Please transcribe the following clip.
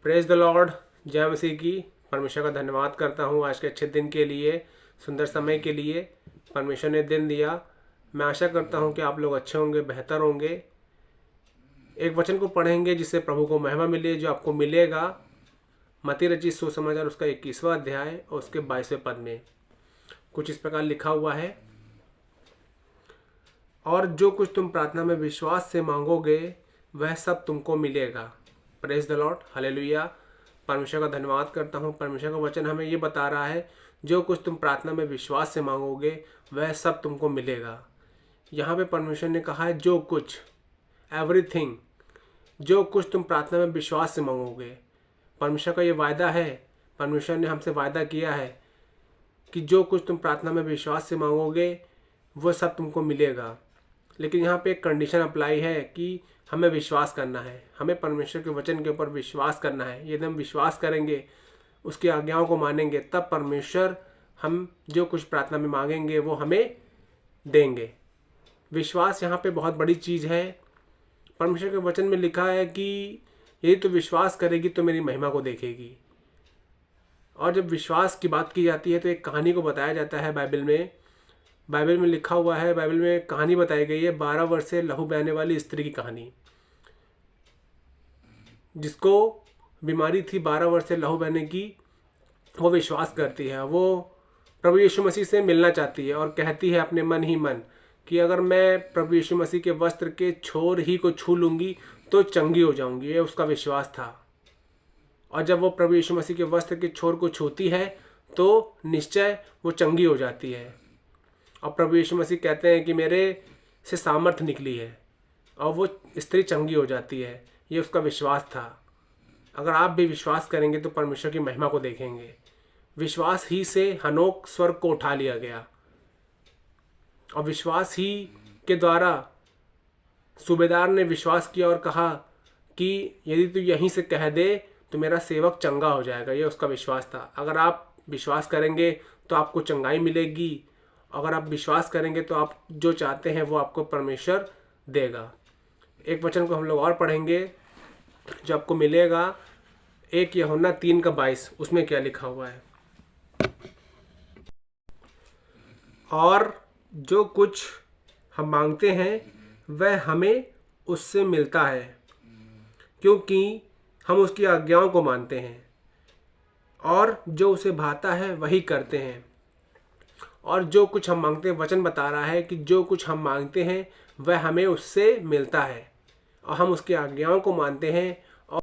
Praise the Lord. जय मसीह की। परमेश्वर का धन्यवाद करता हूँ आज के अच्छे दिन के लिए, सुंदर समय के लिए परमेश्वर ने दिन दिया। मैं आशा करता हूँ कि आप लोग अच्छे होंगे, बेहतर होंगे। एक वचन को पढ़ेंगे जिससे प्रभु को महिमा मिले, जो आपको मिलेगा मत्ती रचित सुसमाचार उसका 21वां अध्याय और उसके 22वें पद में कुछ इस प्रकार लिखा हुआ है। और जो कुछ तुम प्रार्थना में विश्वास से मांगोगे वह सब तुमको मिलेगा। Praise the Lord, hallelujah. परमेश्वर का धन्यवाद करता हूँ। परमेश्वर का वचन हमें ये बता रहा है, जो कुछ तुम प्रार्थना में विश्वास से मांगोगे वह सब तुमको मिलेगा। यहाँ पे परमेश्वर ने कहा है जो कुछ, एवरीथिंग, जो कुछ तुम प्रार्थना में विश्वास से मांगोगे। परमेश्वर का ये वायदा है, परमेश्वर ने हमसे वायदा किया है कि जो कुछ तुम प्रार्थना में विश्वास से मांगोगे वो सब तुमको मिलेगा। लेकिन यहाँ पे एक कंडीशन अप्लाई है कि हमें विश्वास करना है, हमें परमेश्वर के वचन के ऊपर विश्वास करना है। यदि हम विश्वास करेंगे, उसकी आज्ञाओं को मानेंगे, तब परमेश्वर हम जो कुछ प्रार्थना में मांगेंगे वो हमें देंगे। विश्वास यहाँ पे बहुत बड़ी चीज़ है। परमेश्वर के वचन में लिखा है कि यदि तो विश्वास करेगी तो मेरी महिमा को देखेगी। और जब विश्वास की बात की जाती है तो एक कहानी को बताया जाता है। बाइबल में लिखा हुआ है, बाइबल में कहानी बताई गई है 12 वर्ष से लहू बहने वाली स्त्री की कहानी। जिसको बीमारी थी 12 वर्ष से लहू बहने की, वो विश्वास करती है, वो प्रभु यीशु मसीह से मिलना चाहती है और कहती है अपने मन ही मन कि अगर मैं प्रभु यीशु मसीह के वस्त्र के छोर ही को छू लूँगी तो चंगी हो जाऊँगी। ये उसका विश्वास था। और जब वो प्रभु यीशु मसीह के वस्त्र के छोर को छूती है तो निश्चय वो चंगी हो जाती है। और प्रभु यीशु मसीह कहते हैं कि मेरे से सामर्थ्य निकली है, और वो स्त्री चंगी हो जाती है। ये उसका विश्वास था। अगर आप भी विश्वास करेंगे तो परमेश्वर की महिमा को देखेंगे। विश्वास ही से हनोक स्वर्ग को उठा लिया गया, और विश्वास ही के द्वारा सूबेदार ने विश्वास किया और कहा कि यदि तू यहीं से कह दे तो मेरा सेवक चंगा हो जाएगा। ये उसका विश्वास था। अगर आप विश्वास करेंगे तो आपको चंगाई मिलेगी। अगर आप विश्वास करेंगे तो आप जो चाहते हैं वो आपको परमेश्वर देगा। एक वचन को हम लोग और पढ़ेंगे जो आपको मिलेगा। 1 यूहन्ना 3:22, उसमें क्या लिखा हुआ है? और जो कुछ हम मांगते हैं वह हमें उससे मिलता है, क्योंकि हम उसकी आज्ञाओं को मानते हैं और जो उसे भाता है वही करते हैं। और जो कुछ हम मांगते हैं, वचन बता रहा है कि जो कुछ हम मांगते हैं वह हमें उससे मिलता है, और हम उसकी आज्ञाओं को मानते हैं